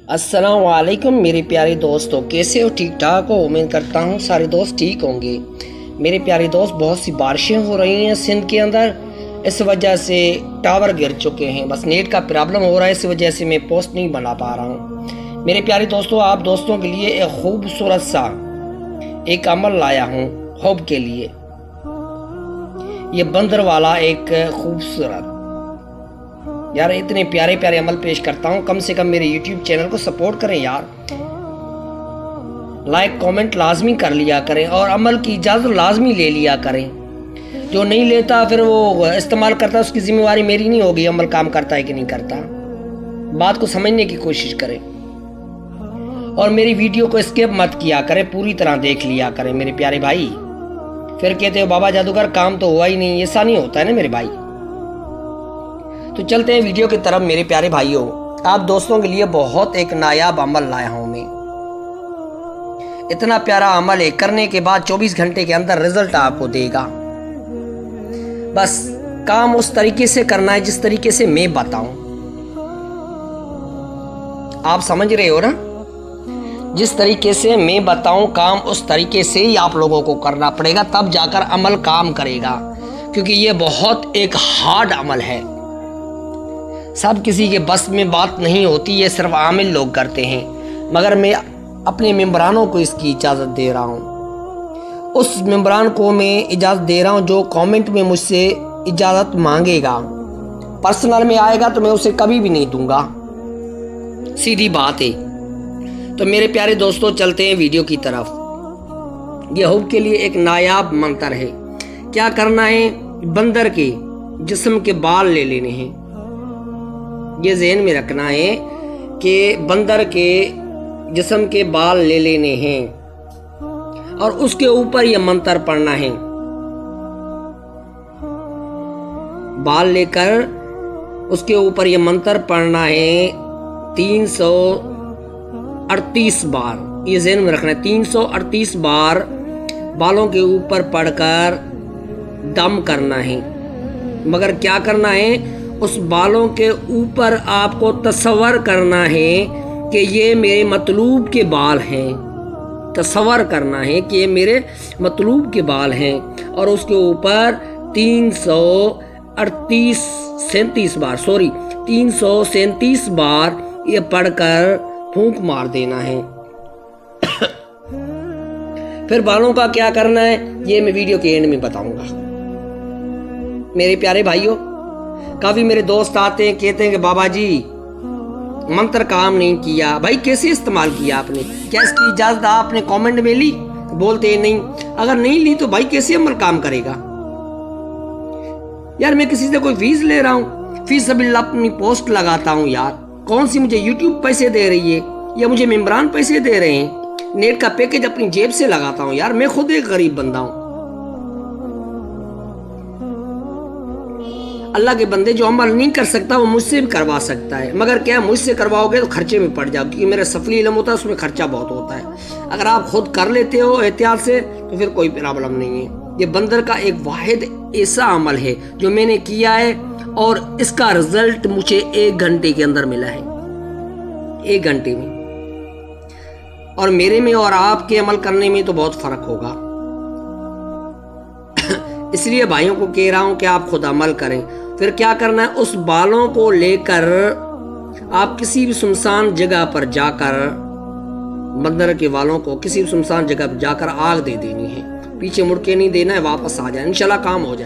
अस्सलाम वालेकुम मेरे प्यारे दोस्तों, कैसे हो? ठीक ठाक हो? उम्मीद करता हूँ सारे दोस्त ठीक होंगे। मेरे प्यारे दोस्त, बहुत सी बारिशें हो रही हैं सिंध के अंदर, इस वजह से टावर गिर चुके हैं। बस नेट का प्रॉब्लम हो रहा है, इस वजह से मैं पोस्ट नहीं बना पा रहा हूँ। मेरे प्यारे दोस्तों, आप दोस्तों के लिए एक खूबसूरत सा एक अमल लाया हूँ हब के लिए। ये बंदर वाला एक खूबसूरत, यार इतने प्यारे प्यारे अमल पेश करता हूँ। कम से कम मेरे YouTube चैनल को सपोर्ट करें यार, लाइक कमेंट लाजमी कर लिया करें और अमल की इजाज़त लाजमी ले लिया करें। जो नहीं लेता फिर वो इस्तेमाल करता, उसकी जिम्मेवारी मेरी नहीं होगी अमल काम करता है कि नहीं करता। बात को समझने की कोशिश करें और मेरी वीडियो को स्किप मत किया करें, पूरी तरह देख लिया करें मेरे प्यारे भाई। फिर कहते हो बाबा जादूगर काम तो हुआ ही नहीं, ऐसा नहीं होता है ना मेरे भाई। तो चलते हैं वीडियो की तरफ मेरे प्यारे भाइयों। आप दोस्तों के लिए बहुत एक नायाब अमल लाया हूं मैं। इतना प्यारा अमल है, करने के बाद 24 घंटे के अंदर रिजल्ट आपको देगा। बस काम उस तरीके से करना है जिस तरीके से मैं बताऊं। आप समझ रहे हो ना? जिस तरीके से मैं बताऊं काम उस तरीके से ही आप लोगों को करना पड़ेगा, तब जाकर अमल काम करेगा। क्योंकि ये बहुत एक हार्ड अमल है, सब किसी के बस में बात नहीं होती, ये सिर्फ आमिल लोग करते हैं। मगर मैं अपने मेम्बरानों को इसकी इजाज़त दे रहा हूँ। उस मेम्बरान को मैं इजाज़त दे रहा हूँ जो कमेंट में मुझसे इजाज़त मांगेगा। पर्सनल में आएगा तो मैं उसे कभी भी नहीं दूंगा, सीधी बात है। तो मेरे प्यारे दोस्तों, चलते हैं वीडियो की तरफ। यह हुब के लिए एक नायाब मंत्र है। क्या करना है? बंदर के जिस्म के बाल ले लेने हैं। ये ज़हन में रखना है कि बंदर के जिस्म के बाल ले लेने हैं और उसके ऊपर ये मंत्र पढ़ना है। बाल लेकर उसके ऊपर ये मंत्र पढ़ना है 338 बार। ये ज़हन में रखना है, 338 बार बालों के ऊपर पढ़कर दम करना है। मगर क्या करना है? उस बालों के ऊपर आपको तसव्वुर करना है कि ये मेरे मतलूब के बाल हैं। तसव्वुर करना है कि ये मेरे मतलूब के बाल हैं और उसके ऊपर 337 बार ये पढ़कर फूंक मार देना है। फिर बालों का क्या करना है ये मैं वीडियो के एंड में बताऊंगा। मेरे प्यारे भाइयों, काफी मेरे दोस्त आते हैं, कहते हैं कि बाबा जी मंत्र काम नहीं किया। भाई कैसे इस्तेमाल किया आपने? क्या इसकी इजाजत आपने कमेंट में ली? बोलते हैं नहीं। अगर नहीं ली तो भाई कैसे अमल काम करेगा? यार मैं किसी से कोई फीस ले रहा हूँ, फीस सबिल्लाह अपनी पोस्ट लगाता हूँ यार। कौन सी मुझे यूट्यूब पैसे दे रही है या मुझे मेम्बरान पैसे दे रहे हैं? नेट का पैकेज अपनी जेब से लगाता हूँ यार। मैं खुद एक गरीब बंदा हूँ। अल्लाह के बंदे जो अमल नहीं कर सकता वो मुझसे भी करवा सकता है। मगर क्या मुझसे करवाओगे तो खर्चे में पड़ जाओ, क्योंकि मेरा सफली इल्म होता है, उसमें खर्चा बहुत होता है। अगर आप खुद कर लेते हो एहतियात से तो फिर कोई प्रॉब्लम नहीं है। ये बंदर का एक वाहिद ऐसा अमल है जो मैंने किया है और इसका रिजल्ट मुझे 1 घंटे के अंदर मिला है। 1 घंटे में। और मेरे में और आपके अमल करने में तो बहुत फर्क होगा। इसलिए भाइयों को कह रहा हूं कि आप खुद अमल करें। फिर क्या करना है? उस बालों को लेकर आप किसी भी सुनसान जगह पर जाकर, बंदर के बालों को किसी भी सुनसान जगह पर जाकर आग दे देनी है। पीछे मुड़ के नहीं देना है, वापस आ जाए, इंशाल्लाह काम हो जाए।